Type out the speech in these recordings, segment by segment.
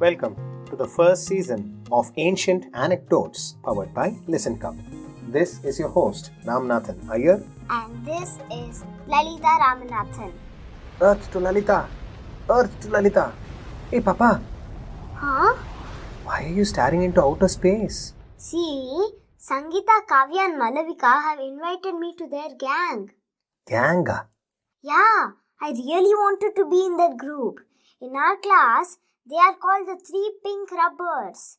Welcome to the first season of Ancient Anecdotes powered by Listen Cup. This is your host, Ramanathan Iyer. And this is Lalita Ramanathan. Earth to Lalita! Earth to Lalita! Hey, Papa! Huh? Why are you staring into outer space? See, Sangeeta, Kavya and Malavika have invited me to their gang. Ganga! Yeah, I really wanted to be in that group. In our class, they are called the 3 pink rubbers.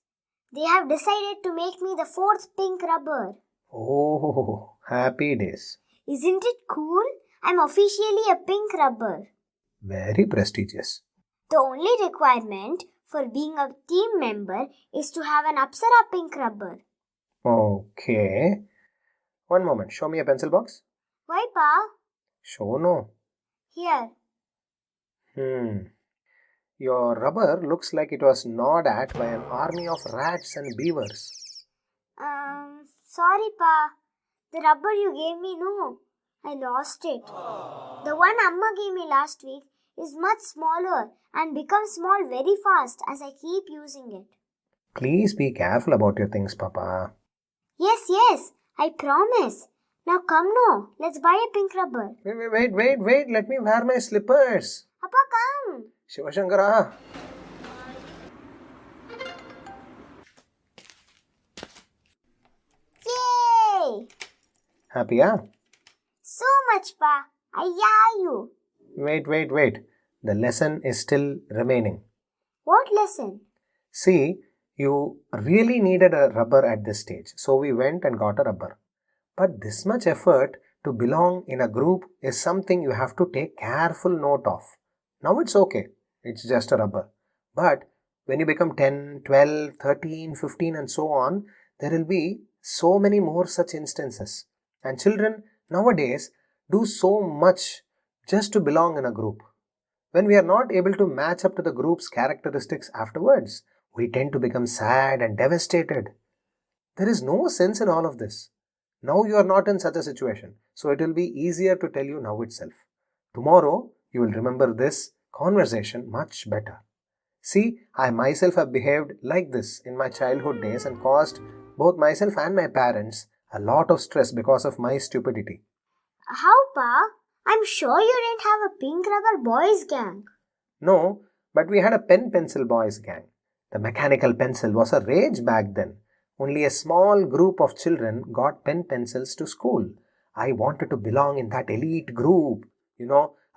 They have decided to make me the 4th pink rubber. Oh, happy days. Isn't it cool? I'm officially a pink rubber. Very prestigious. The only requirement for being a team member is to have an Apsara pink rubber. Okay. One moment. Show me a pencil box. Why, Pa? Show no. Here. Your rubber looks like it was gnawed at by an army of rats and beavers. Sorry, Pa. The rubber you gave me, no. I lost it. The one Amma gave me last week is much smaller and becomes small very fast as I keep using it. Please be careful about your things, Papa. Yes, I promise. Now come no, let's buy a pink rubber. Wait, let me wear my slippers. Appa, come. Shiva Shankara. Yay! Happy, huh? So much, Pa. Ayya you. Wait. The lesson is still remaining. What lesson? See, you really needed a rubber at this stage, so we went and got a rubber. But this much effort to belong in a group is something you have to take careful note of. Now it's okay. It's just a rubber. But when you become 10, 12, 13, 15 and so on, there will be so many more such instances. And children nowadays do so much just to belong in a group. When we are not able to match up to the group's characteristics afterwards, we tend to become sad and devastated. There is no sense in all of this. Now you are not in such a situation, so it will be easier to tell you now itself. Tomorrow, you will remember this conversation much better. See, I myself have behaved like this in my childhood days and caused both myself and my parents a lot of stress because of my stupidity. How, Pa? I'm sure you didn't have a pink rubber boys gang. No, but we had a pen-pencil boys gang. The mechanical pencil was a rage back then. Only a small group of children got pen-pencils to school. I wanted to belong in that elite group.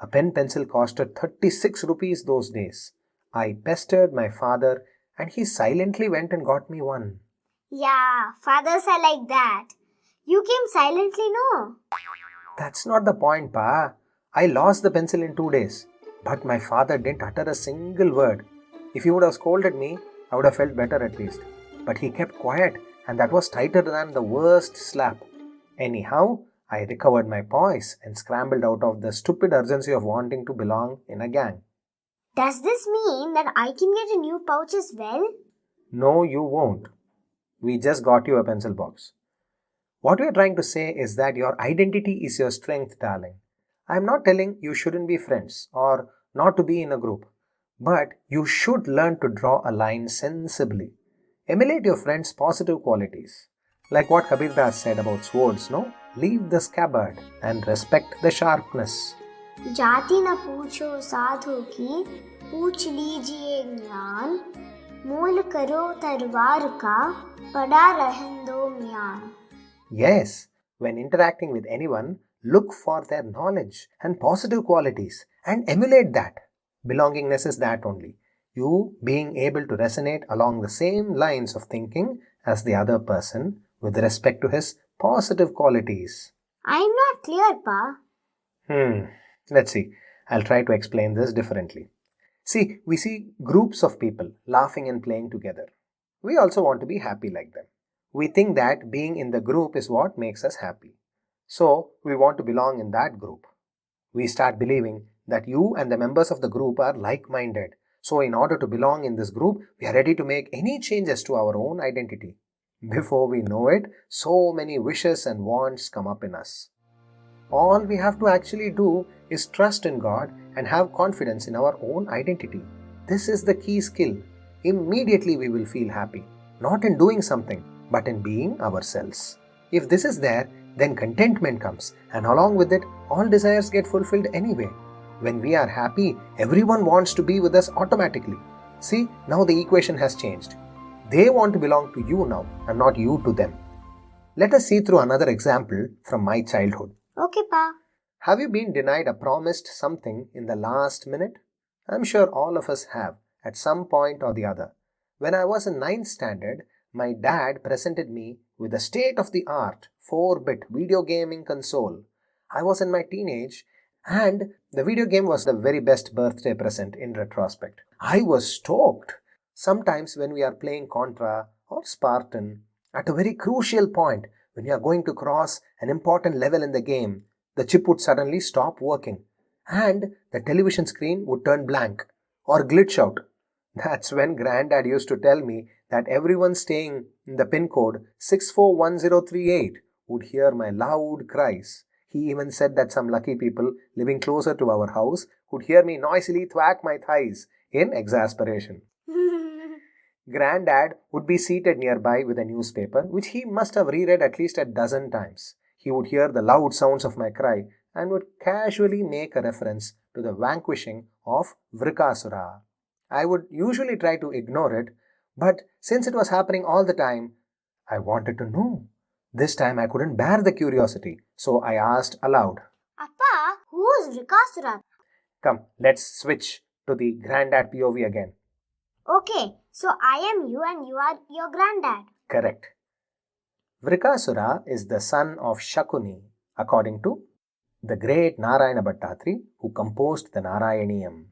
A pen-pencil costed 36 rupees those days. I pestered my father and he silently went and got me one. Yeah, fathers are like that. You came silently, no? That's not the point, Pa. I lost the pencil in 2 days. But my father didn't utter a single word. If he would have scolded me, I would have felt better at least. But he kept quiet, and that was tighter than the worst slap. Anyhow, I recovered my poise and scrambled out of the stupid urgency of wanting to belong in a gang. Does this mean that I can get a new pouch as well? No, you won't. We just got you a pencil box. What we are trying to say is that your identity is your strength, darling. I am not telling you shouldn't be friends or not to be in a group, but you should learn to draw a line sensibly. Emulate your friends' positive qualities. Like what Kabir Das said about swords, no? Leave the scabbard and respect the sharpness. जाति न पूछो साधु की, पूछ लीजिए ज्ञान, मोल करो तरवार का, पड़ा रहन दो म्यान. Yes, when interacting with anyone, look for their knowledge and positive qualities and emulate that. Belongingness is that only. You being able to resonate along the same lines of thinking as the other person with respect to his positive qualities. I'm not clear, Pa. Let's see. I'll try to explain this differently. See, we see groups of people laughing and playing together. We also want to be happy like them. We think that being in the group is what makes us happy. So, we want to belong in that group. We start believing that you and the members of the group are like-minded. So, in order to belong in this group, we are ready to make any changes to our own identity. Before we know it, so many wishes and wants come up in us. All we have to actually do is trust in God and have confidence in our own identity. This is the key skill. immediately we will feel happy, not in doing something, but in being ourselves. If this is there, then contentment comes, and along with it, all desires get fulfilled anyway. When we are happy, everyone wants to be with us automatically. See, now the equation has changed. They want to belong to you now, and not you to them. Let us see through another example from my childhood. Okay, Pa. Have you been denied a promised something in the last minute? I'm sure all of us have, at some point or the other. When I was in 9th standard, my dad presented me with a state-of-the-art 4-bit video gaming console. I was in my teenage, and the video game was the very best birthday present in retrospect. I was stoked. Sometimes when we are playing Contra or Spartan, at a very crucial point, when you are going to cross an important level in the game, the chip would suddenly stop working and the television screen would turn blank or glitch out. That's when Granddad used to tell me that everyone staying in the pin code 641038 would hear my loud cries. He even said that some lucky people living closer to our house would hear me noisily thwack my thighs in exasperation. Granddad would be seated nearby with a newspaper, which he must have reread at least a dozen times. He would hear the loud sounds of my cry and would casually make a reference to the vanquishing of Vrukasura. I would usually try to ignore it, but since it was happening all the time, I wanted to know. This time I couldn't bear the curiosity, so I asked aloud. Appa, who is Vrukasura? Come, let's switch to the Granddad POV again. Okay, so I am you and you are your granddad. Correct. Vrukasura is the son of Shakuni, according to the great Narayana Bhattatri who composed the Narayaniyam.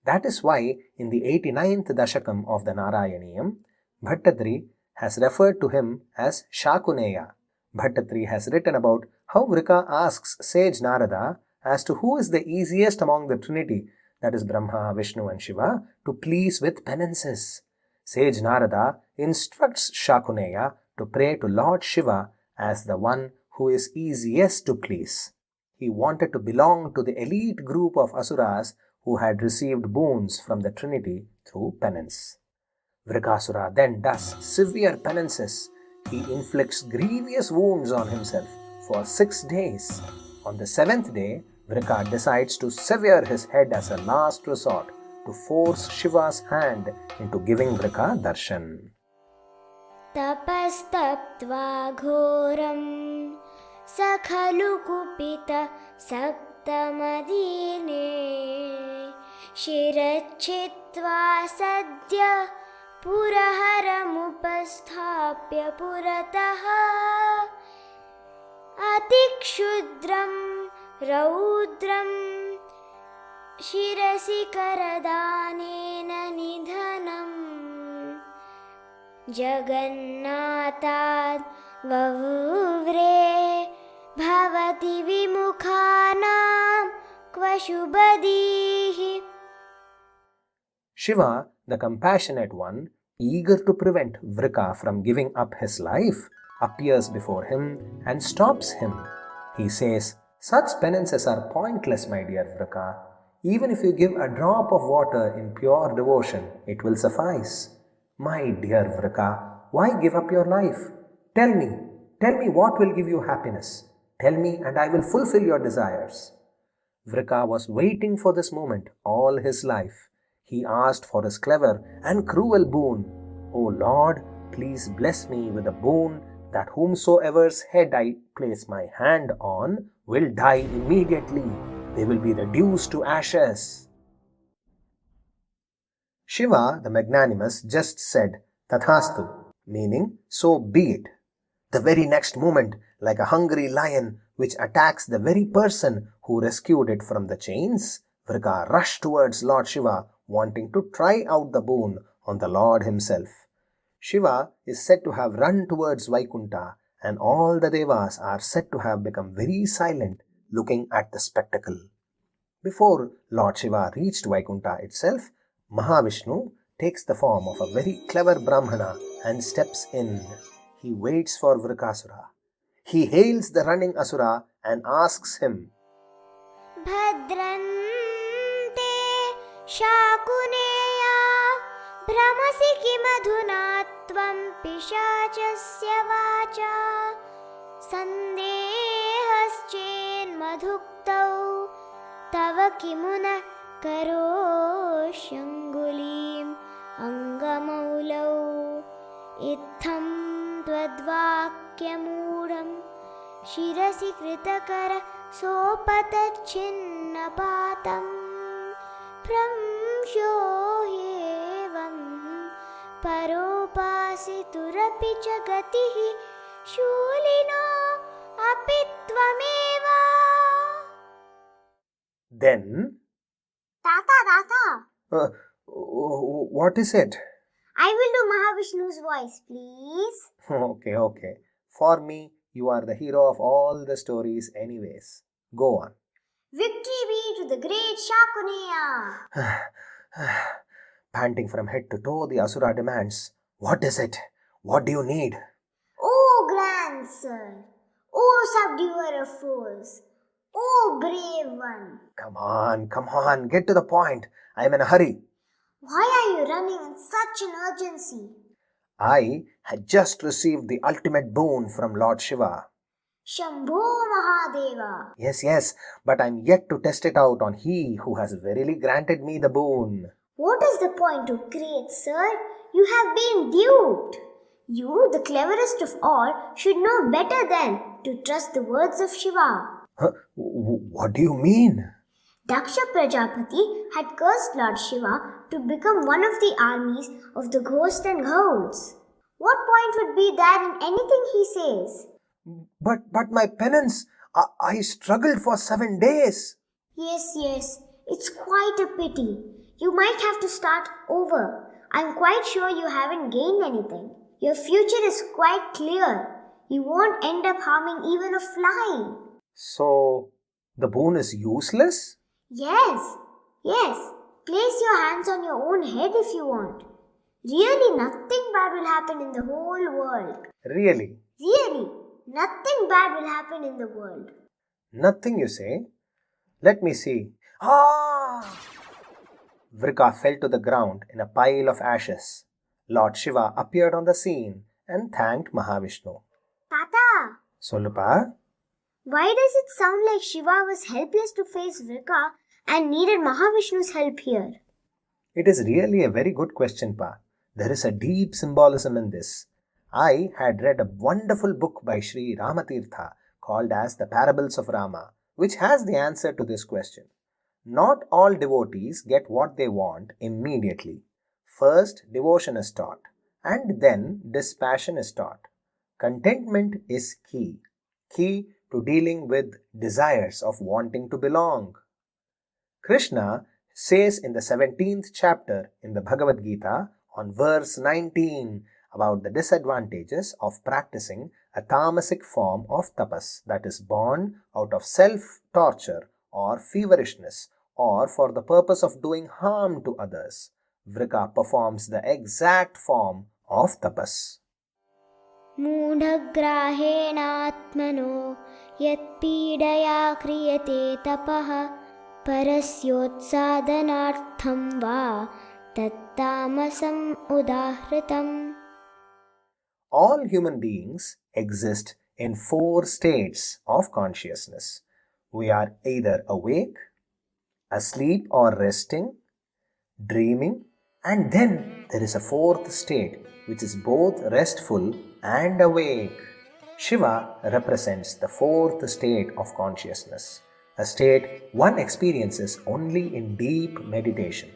That is why in the 89th Dashakam of the Narayaniyam, Bhattatri has referred to him as Shakuneya. Bhattatri has written about how Vruka asks sage Narada as to who is the easiest among the Trinity, that is Brahma, Vishnu and Shiva, to please with penances. Sage Narada instructs Shakuneya to pray to Lord Shiva as the one who is easiest to please. He wanted to belong to the elite group of asuras who had received boons from the Trinity through penance. Vrukasura then does severe penances. He inflicts grievous wounds on himself for 6 days. On the 7th day, Vruka decides to sever his head as a last resort to force Shiva's hand into giving Vruka darshan. तपस्तप्त्वा घोरं स खलु कुपित सप्तमदीने शिरच्छित्वा सद्य पुरहरमुपस्थाप्य पुरतः अतिक्षुद्रं रौद्रं शिरसि करदानेन निधनम् जगन्नाथात् ववुव्रे भवति विमुखानां क्व शुभदीः. Shiva, the compassionate one, eager to prevent Vruka from giving up his life, appears before him and stops him. He says, "Such penances are pointless, my dear Vruka. Even if you give a drop of water in pure devotion, it will suffice. My dear Vruka, why give up your life? Tell me what will give you happiness. Tell me and I will fulfill your desires." Vruka was waiting for this moment all his life. He asked for his clever and cruel boon. "O Lord, please bless me with a boon that whomsoever's head I place my hand on will die immediately. They will be reduced to ashes." Shiva, the magnanimous, just said, "Tathastu," meaning, "So be it." The very next moment, like a hungry lion which attacks the very person who rescued it from the chains, Vruka rushed towards Lord Shiva, wanting to try out the boon on the Lord himself. Shiva is said to have run towards Vaikunta, and all the Devas are said to have become very silent, looking at the spectacle. Before Lord Shiva reached Vaikunta itself, Mahavishnu takes the form of a very clever Brahmana and steps in. He waits for Vrukasura. He hails the running Asura and asks him, भद्रन्ते शाकुनेया भ्रमसि किमधुना त्वं पिशाचस्य वाचा सन्देहश्चेन्मधुक्तौ तव किमुन करोष्यङ्गुलीम् अङ्गमौलौ इत्थं त्वद्वाक्यमूढं शिरसि कृतकर सोपतच्छिन्नपातं भ्रंशो ह्येवं परोपासितुरपि च गतिः शूलिनो अपि त्वमेव. Then, Tata, what is it? I will do Mahavishnu's voice, please. Okay. For me, you are the hero of all the stories anyways. Go on. Victory be to the great Shakuneya. Panting from head to toe, the Asura demands, "What is it? What do you need?" O grand sir, O subduer of foes, O brave one. Come on, get to the point. I am in a hurry. Why are you running in such an urgency? I had just received the ultimate boon from Lord Shiva. Shambho Mahadeva. Yes, but I'm yet to test it out on he who has verily granted me the boon. What is the point of great sir? You have been duped. You, the cleverest of all, should know better than to trust the words of Shiva. What do you mean? Daksha Prajapati had cursed Lord Shiva to become one of the armies of the ghosts and ghouls. What point would be there in anything he says? But my penance, I struggled for 7 days. Yes, it's quite a pity. You might have to start over. I'm quite sure you haven't gained anything. Your future is quite clear. You won't end up harming even a fly. So, the boon is useless? Yes. Place your hands on your own head if you want. Really, nothing bad will happen in the whole world. Really? Really, nothing bad will happen in the world. Nothing, you say? Let me see. Vrika fell to the ground in a pile of ashes. Lord Shiva appeared on the scene and thanked Mahavishnu. Tata, Solupa? why does it sound like Shiva was helpless to face Vrika and needed Mahavishnu's help here? It is really a very good question, Pa. There is a deep symbolism in this. I had read a wonderful book by Sri Ramatirtha called as The Parables of Rama, which has the answer to this question. Not all devotees get what they want immediately. First, devotion is taught, and then dispassion is taught. Contentment is key to dealing with desires of wanting to belong. Krishna says in the 17th chapter in the Bhagavad Gita on verse 19 about the disadvantages of practicing a tamasic form of tapas, that is born out of self-torture or feverishness or for the purpose of doing harm to others. Vrika performs the exact form of tapas. मूढग्राहेणात्मनो यत्पीडया क्रियते तपः परस्योत्सादनार्थं वा तत्तामसम् उदाहृतम्. All human beings exist in 4 states of consciousness. We are either awake, asleep or resting, dreaming, and then there is a 4th state which is both restful and awake. Shiva represents the 4th state of consciousness, a state one experiences only in deep meditation.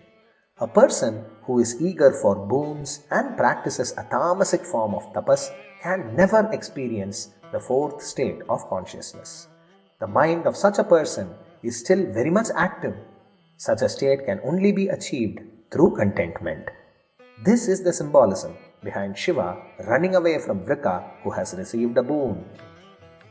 A person who is eager for boons and practices a tamasic form of tapas can never experience the 4th state of consciousness. The mind of such a person is still very much active. Such a state can only be achieved through contentment. This is the symbolism behind Shiva running away from Vrika who has received a boon.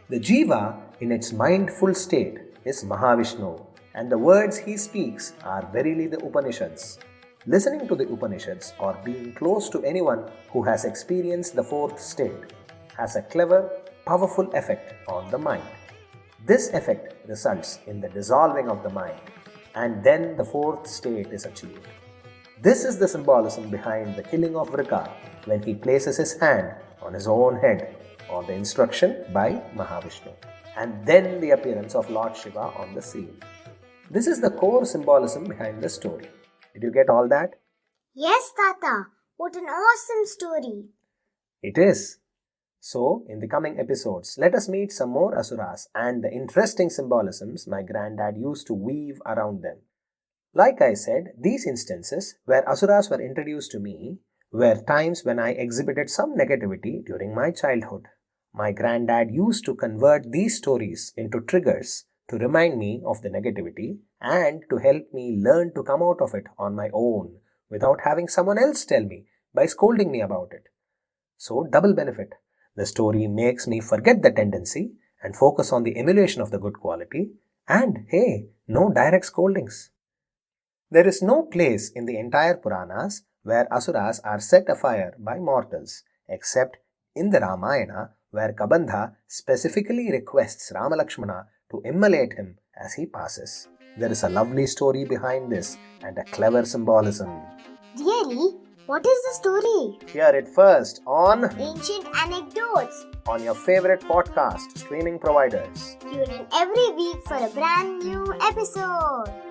The Jiva in its mindful state is Mahavishnu, and the words he speaks are verily the Upanishads. Listening to the Upanishads or being close to anyone who has experienced the 4th state has a clever, powerful effect on the mind. This effect results in the dissolving of the mind, and then the 4th state is achieved. This is the symbolism behind the killing of Vrika when he places his hand on his own head on the instruction by Mahavishnu, and then the appearance of Lord Shiva on the scene. This is the core symbolism behind the story. Did you get all that? Yes, Tata. What an awesome story. It is. So, in the coming episodes, let us meet some more asuras and the interesting symbolisms my granddad used to weave around them. Like I said, these instances where asuras were introduced to me were times when I exhibited some negativity during my childhood. My granddad used to convert these stories into triggers to remind me of the negativity and to help me learn to come out of it on my own without having someone else tell me by scolding me about it. So, double benefit. The story makes me forget the tendency and focus on the emulation of the good quality, and hey, no direct scoldings. There is no place in the entire Puranas where asuras are set afire by mortals, except in the Ramayana, where Kabandha specifically requests Ramalakshmana to immolate him as he passes. There is a lovely story behind this and a clever symbolism. Really? What is the story? Hear it first on Ancient Anecdotes. on your favorite podcast streaming providers. Tune in every week for a brand new episode.